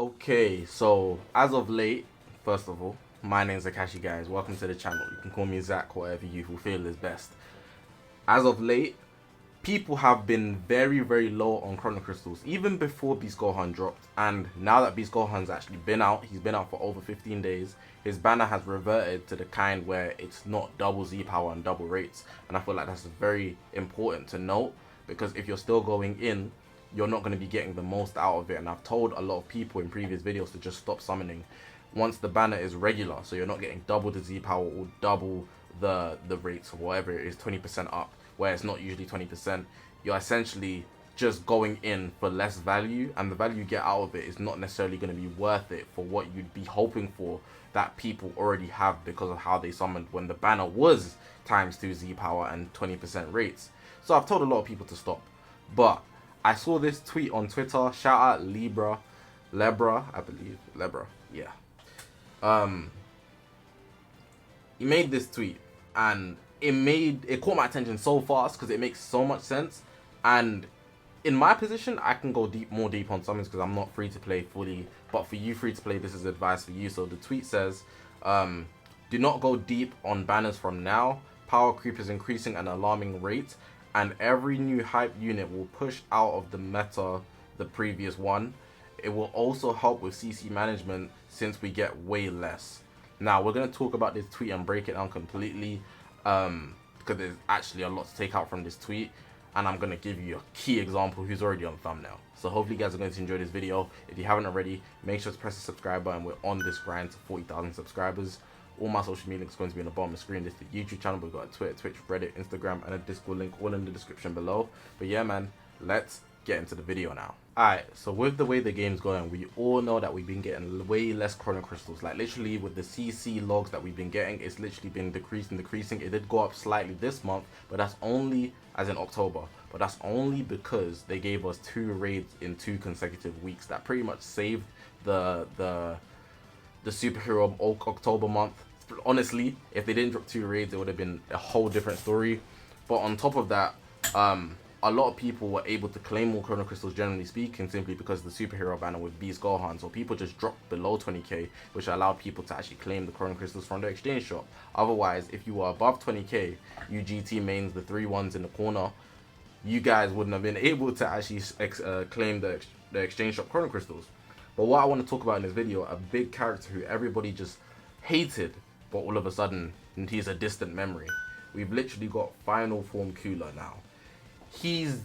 Okay, so as of late, first of all, my name's Zakashi, guys. Welcome to the channel. You can call me Zach, whatever you feel is best. As of late, people have been very, very low on Chrono Crystals, even before Beast Gohan dropped. And now that Beast Gohan's actually been out, he's been out for over 15 days, his banner has reverted to the kind where it's not double Z power and double rates. And I feel like that's very important to note, because if you're still going in, you're not going to be getting the most out of it. And I've told a lot of people in previous videos to just stop summoning once the banner is regular, so you're not getting double the Z power or double the rates or whatever it is, 20% up, where it's not usually 20%. You're essentially just going in for less value, and the value you get out of it is not necessarily going to be worth it for what you'd be hoping for that people already have because of how they summoned when the banner was ×2 Z power and 20% rates. So I've told a lot of people to stop, but I saw this tweet on Twitter. Shout out Lebra, I believe, Lebra, yeah. He made this tweet, and it caught my attention so fast because it makes so much sense. And in my position, I can go more deep on summons because I'm not free to play fully. But for you free to play, this is advice for you. So the tweet says, do not go deep on banners from now. Power creep is increasing at an alarming rate, and every new hype unit will push out of the meta the previous one. It will also help with CC management since we get way less. Now we're going to talk about this tweet and break it down completely, because there's actually a lot to take out from this tweet, and I'm going to give you a key example who's already on the thumbnail. So hopefully you guys are going to enjoy this video. If you haven't already, make sure to press the subscribe button. We're on this grind to 40,000 subscribers. All my social media links are going to be on the bottom of the screen. This is the YouTube channel. We've got a Twitter, Twitch, Reddit, Instagram, and a Discord link all in the description below. But yeah, man, let's get into the video now. Alright, so with the way the game's going, we all know that we've been getting way less Chrono Crystals. Like literally with the CC logs that we've been getting, it's literally been decreasing. It did go up slightly this month, but that's only, as in October, but that's only because they gave us 2 raids in 2 consecutive weeks. That pretty much saved the superhero October month. Honestly, if they didn't drop 2 raids, it would have been a whole different story. But on top of that, a lot of people were able to claim more Chrono Crystals, generally speaking, simply because of the superhero banner with Beast Gohan. So people just dropped below 20k, which allowed people to actually claim the Chrono Crystals from the exchange shop. Otherwise, if you were above 20k, you GT mains, the 3 ones in the corner, you guys wouldn't have been able to actually claim the exchange shop Chrono Crystals. But what I want to talk about in this video, a big character who everybody just hated, but all of a sudden he's a distant memory. We've literally got Final Form Cooler now. He's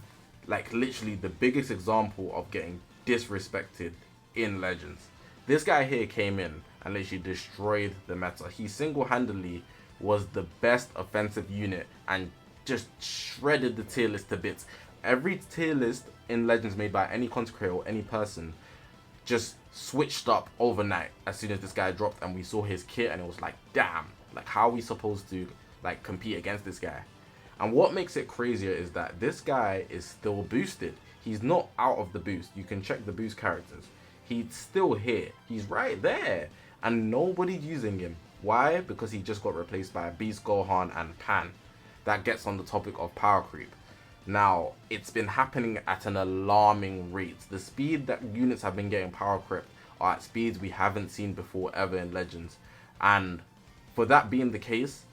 like literally the biggest example of getting disrespected in Legends. This guy here came in and literally destroyed the meta. He single-handedly was the best offensive unit and just shredded the tier list to bits. Every tier list in Legends made by any content creator or any person just switched up overnight as soon as this guy dropped, and we saw his kit and it was like, damn, like how are we supposed to like compete against this guy? And what makes it crazier is that this guy is still boosted. He's not out of the boost. You can check the boost characters. He's still here. He's right there. And nobody's using him. Why? Because he just got replaced by Beast Gohan and Pan. That gets on the topic of power creep. Now, it's been happening at an alarming rate. The speed that units have been getting power creep are at speeds we haven't seen before ever in Legends. And for that being the case,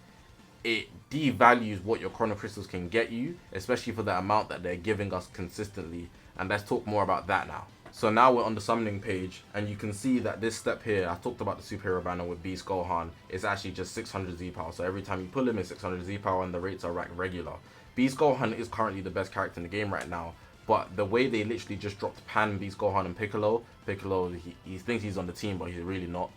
it devalues what your Chrono Crystals can get you, especially for the amount that they're giving us consistently. And let's talk more about that now. So now we're on the summoning page, and you can see that this step here, I talked about the superhero banner with Beast Gohan, it's actually just 600 Z power. So every time you pull him, it's 600 Z power, and the rates are like regular. Beast Gohan is currently the best character in the game right now, but the way they literally just dropped Pan, Beast Gohan, and Piccolo, he thinks he's on the team, but he's really not.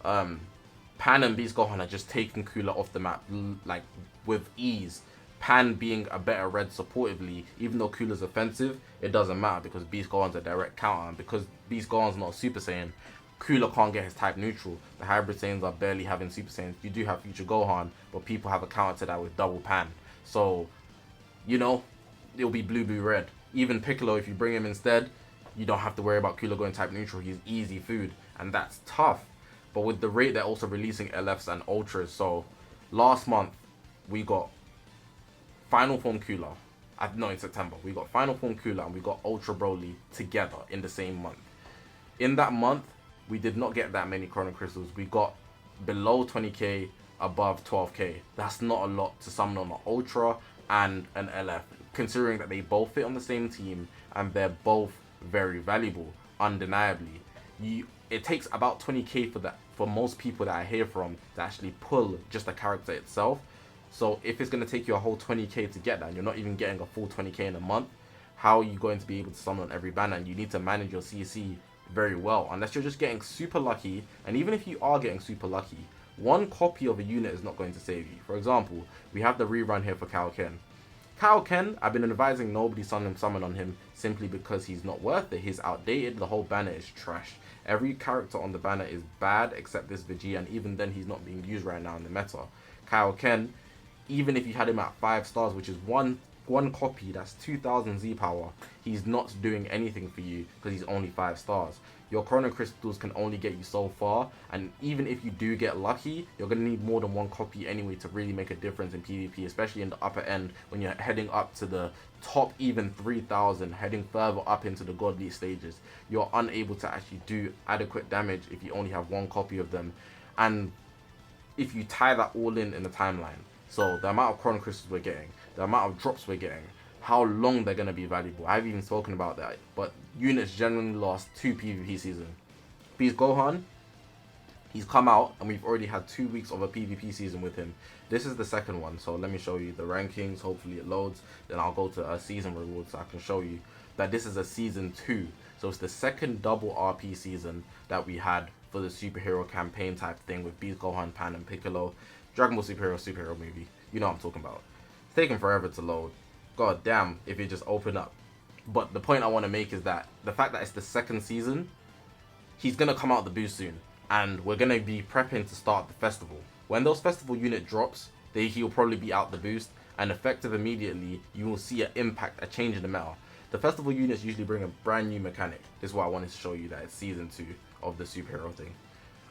Pan and Beast Gohan are just taking Cooler off the map like with ease. Pan being a better red supportively, even though Cooler's offensive, it doesn't matter because Beast Gohan's a direct counter, and because Beast Gohan's not a Super Saiyan, Cooler can't get his type neutral. The hybrid Saiyans are barely having Super Saiyans. You do have Future Gohan, but people have a counter to that with double Pan. So, you know, it'll be blue, red. Even Piccolo, if you bring him instead, you don't have to worry about Cooler going type neutral. He's easy food, and that's tough. But with the rate, they're also releasing LFs and Ultras. So last month, we got Final Form Cooler. No, in September. We got Final Form Cooler and we got Ultra Broly together in the same month. In that month, we did not get that many Chrono Crystals. We got below 20k, above 12k. That's not a lot to summon on an Ultra and an LF, considering that they both fit on the same team and they're both very valuable, undeniably. It takes about 20k for most people that I hear from to actually pull just the character itself. So if it's going to take you a whole 20k to get that, and you're not even getting a full 20k in a month, how are you going to be able to summon on every banner? And you need to manage your CC very well, unless you're just getting super lucky. And even if you are getting super lucky, one copy of a unit is not going to save you. For example, we have the rerun here for Kaoken. Kaoken, I've been advising nobody summon on him simply because he's not worth it. He's outdated. The whole banner is trash. Every character on the banner is bad except this Veggie, and even then he's not being used right now in the meta. Kaoken, even if you had him at 5 stars, which is one copy, that's 2000 Z power, he's not doing anything for you because he's only 5 stars. Your Chrono Crystals can only get you so far, and even if you do get lucky, you're going to need more than one copy anyway to really make a difference in PvP, especially in the upper end when you're heading up to the top even 3000, heading further up into the godly stages. You're unable to actually do adequate damage if you only have one copy of them, and if you tie that all in the timeline. So the amount of Chrono Crystals we're getting, the amount of drops we're getting, how long they're going to be valuable. I've even spoken about that, but units generally last 2 PvP seasons. Beast Gohan, he's come out and we've already had 2 weeks of a PvP season with him. This is the second one, so let me show you the rankings. Hopefully it loads, then I'll go to a season reward so I can show you that this is a season 2. So it's the second double RP season that we had for the superhero campaign type thing with Beast Gohan, Pan and Piccolo. Dragon Ball superhero movie. You know what I'm talking about. It's taking forever to load. God damn if it just opened up. But the point I want to make is that the fact that it's the second season, he's going to come out the boost soon. And we're going to be prepping to start the festival. When those festival unit drops, he'll probably be out the boost. And effective immediately, you will see an impact, a change in the meta. The festival units usually bring a brand new mechanic. This is why I wanted to show you that it's season 2 of the superhero thing.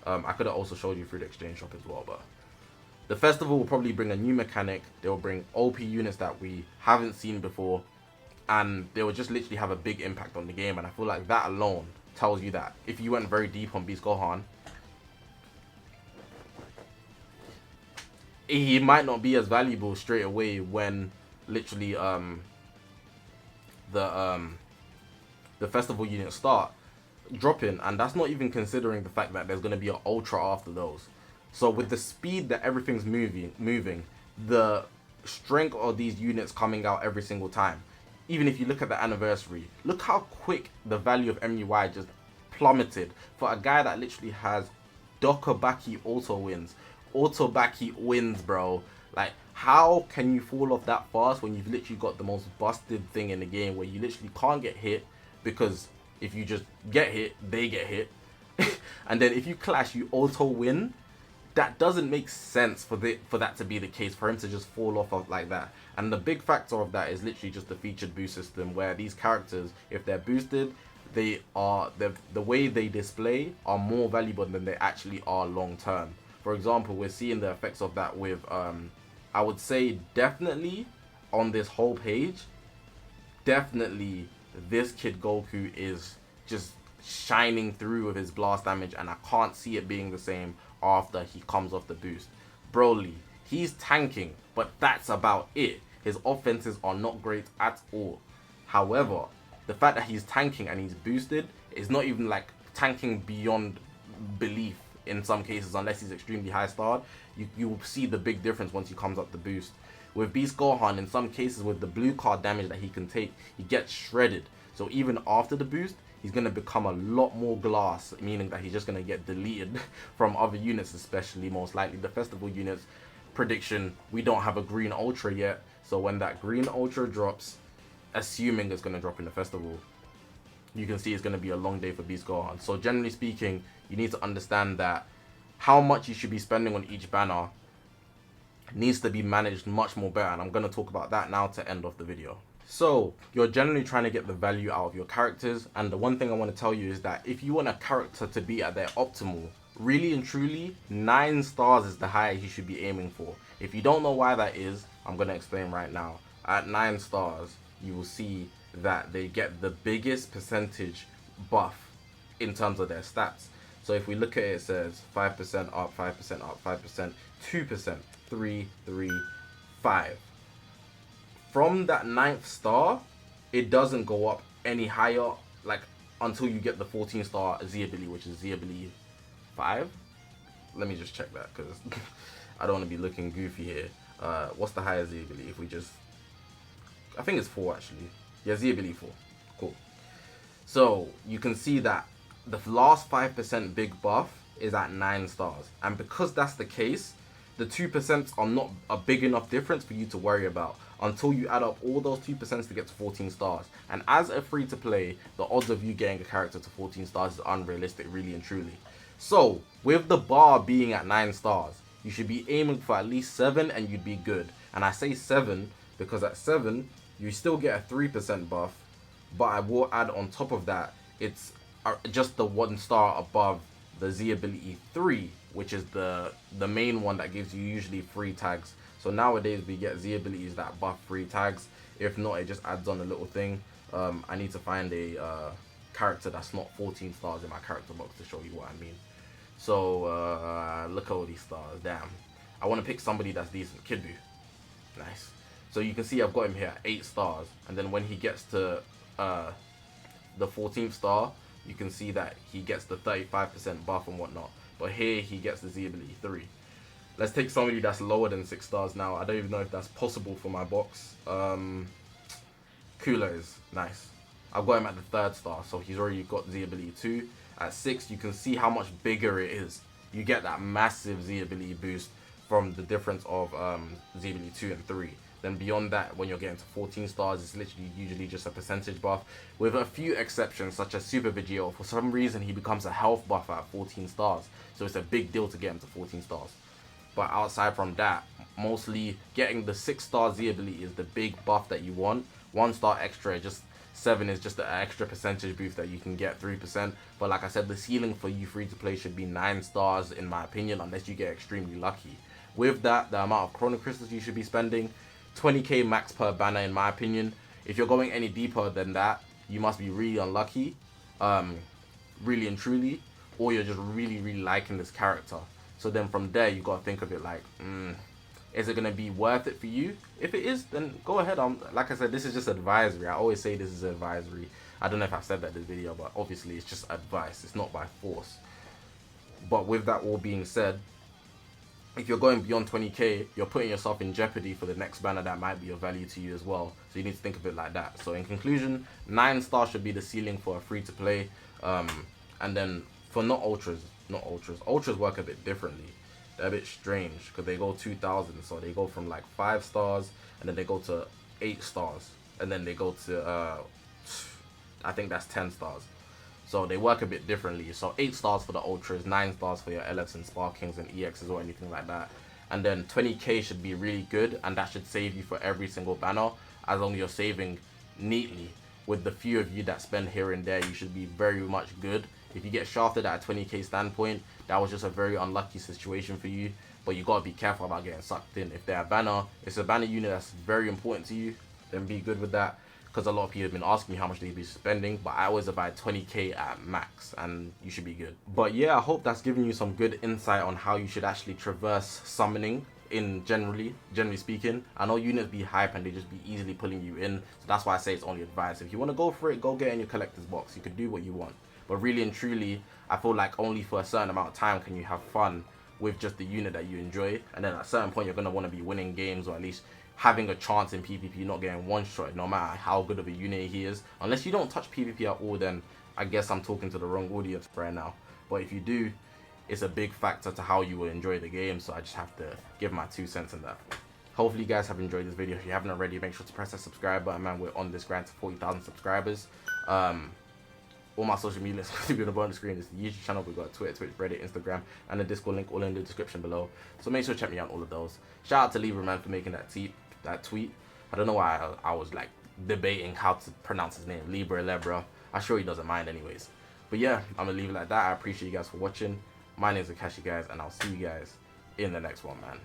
I could have also showed you through the exchange shop as well, but the festival will probably bring a new mechanic. They will bring OP units that we haven't seen before, and they will just literally have a big impact on the game. And I feel like that alone tells you that if you went very deep on Beast Gohan, he might not be as valuable straight away when literally the festival units start dropping, and that's not even considering the fact that there's going to be an ultra after those. So with the speed that everything's moving, the strength of these units coming out every single time, even if you look at the anniversary, look how quick the value of MUI just plummeted for a guy that literally has Dokabaki auto wins. Autobaki wins, bro. Like, how can you fall off that fast when you've literally got the most busted thing in the game where you literally can't get hit, because if you just get hit, they get hit. And then if you clash, you auto win. That doesn't make sense for that to be the case, for him to just fall off of like that. And the big factor of that is literally just the featured boost system, where these characters, if they're boosted, the way they display are more valuable than they actually are long term. For example, we're seeing the effects of that with I would say definitely on this whole page, definitely this Kid Goku is just shining through with his blast damage, and I can't see it being the same after he comes off the boost. Broly, he's tanking, but that's about it. His offenses are not great at all. However, the fact that he's tanking and he's boosted is not even like tanking beyond belief in some cases, unless he's extremely high starred. You will see the big difference once he comes up the boost. With Beast Gohan, in some cases with the blue card damage that he can take, he gets shredded. So even after the boost, he's going to become a lot more glass, meaning that he's just going to get deleted from other units, especially most likely the festival units. Prediction, we don't have a green ultra yet, so when that green ultra drops, assuming it's going to drop in the festival, you can see it's going to be a long day for Beast Gohan. So generally speaking, you need to understand that how much you should be spending on each banner needs to be managed much more better, and I'm going to talk about that now to end off the video. So you're generally trying to get the value out of your characters, and the one thing I want to tell you is that if you want a character to be at their optimal, really and truly 9 stars is the highest you should be aiming for. If you don't know why that is, I'm going to explain right now. At 9 stars, you will see that they get the biggest percentage buff in terms of their stats. So if we look at it, it says 5% up, 5% up, 5%, 2%, 3, 3, 5. From that 9th star, it doesn't go up any higher, like, until you get the 14 star Z ability, which is Z ability 5. Let me just check that, because I don't want to be looking goofy here. What's the highest Z ability? If we just, I think it's 4 actually. Yeah, Z ability 4. Cool. So you can see that the last 5% big buff is at 9 stars, and because that's the case, the 2% are not a big enough difference for you to worry about until you add up all those 2% to get to 14 stars. And as a free to play, the odds of you getting a character to 14 stars is unrealistic, really and truly. So with the bar being at 9 stars, you should be aiming for at least 7 and you'd be good. And I say 7 because at 7 you still get a 3% buff, but I will add on top of that, it's just the 1 star above the Z ability 3, which is the main one that gives you usually free tags. So nowadays we get Z abilities that buff free tags. If not, it just adds on a little thing. I need to find a character that's not 14 stars in my character box to show you what I mean. So look at all these stars. Damn, I want to pick somebody that's decent. Kidbu, nice. So you can see I've got him here at 8 stars, and then when he gets to the 14th star, you can see that he gets the 35% buff and whatnot. But here he gets the Z ability 3. Let's take somebody that's lower than 6 stars now. I don't even know if that's possible for my box. Kula is nice. I've got him at the 3rd star, so he's already got Z ability 2. At 6, you can see how much bigger it is. You get that massive Z ability boost from the difference of Z ability 2 and 3. Then beyond that, when you're getting to 14 stars, it's literally usually just a percentage buff, with a few exceptions such as Super Vegito. For some reason, he becomes a health buff at 14 stars, so it's a big deal to get him to 14 stars. But outside from that, mostly getting the 6 star Z ability is the big buff that you want. 1 star extra, just 7 is just an extra percentage boost that you can get, 3%. But like I said, the ceiling for you free to play should be 9 stars in my opinion, unless you get extremely lucky. With that, the amount of Chrono Crystals you should be spending, 20k max per banner in my opinion. If you're going any deeper than that, you must be really unlucky, really and truly, or you're just really liking this character. So then from there, you gotta think of it like, is it gonna be worth it for you? If it is, then go ahead. Like I said, this is just advisory. I always say this is advisory. I don't know if I've said that in this video, but obviously it's just advice. It's not by force. But with that all being said, if you're going beyond 20k, you're putting yourself in jeopardy for the next banner that might be of value to you as well. So you need to think of it like that. So in conclusion, 9 stars should be the ceiling for a free to play. And then for ultras work a bit differently. They're a bit strange because they go 2000. So they go from like 5 stars, and then they go to 8 stars, and then they go to I think that's 10 stars. So they work a bit differently. So 8 stars for the ultras, 9 stars for your LFs and Sparkings and EXs or anything like that. And then 20k should be really good, and that should save you for every single banner, as long as you're saving neatly. With the few of you that spend here and there, you should be very much good. If you get shafted at a 20k standpoint, that was just a very unlucky situation for you. But you gotta be careful about getting sucked in. If they're a banner, it's a banner unit that's very important to you, then be good with that. Because a lot of people have been asking me how much they'd be spending, but I always advise 20k at max, and you should be good. But yeah, I hope that's giving you some good insight on how you should actually traverse summoning in generally speaking. I know units be hype and they just be easily pulling you in, so that's why I say it's only advice. If you want to go for it, go get in your collector's box. You could do what you want, but really and truly, I feel like only for a certain amount of time can you have fun with just the unit that you enjoy, and then at a certain point you're going to want to be winning games, or at least having a chance in PvP, not getting one-shot no matter how good of a unit he is. Unless you don't touch PvP at all, then I guess I'm talking to the wrong audience right now. But if you do, it's a big factor to how you will enjoy the game, so I just have to give my 2 cents in that. Hopefully you guys have enjoyed this video. If you haven't already, make sure to press that subscribe button, man. We're on this grind to 40,000 subscribers. All my social media links will be on the bottom of the screen. It's the YouTube channel. We've got Twitter, Twitch, Reddit, Instagram, and the Discord link all in the description below. So make sure to check me out on all of those. Shout out to Lebras, man, for making that tweet. I don't know why I was like debating how to pronounce his name, Lebra. I'm sure he doesn't mind anyways. But yeah, I'm gonna leave it like that. I appreciate you guys for watching. My name is Zakashi, guys, and I'll see you guys in the next one, man.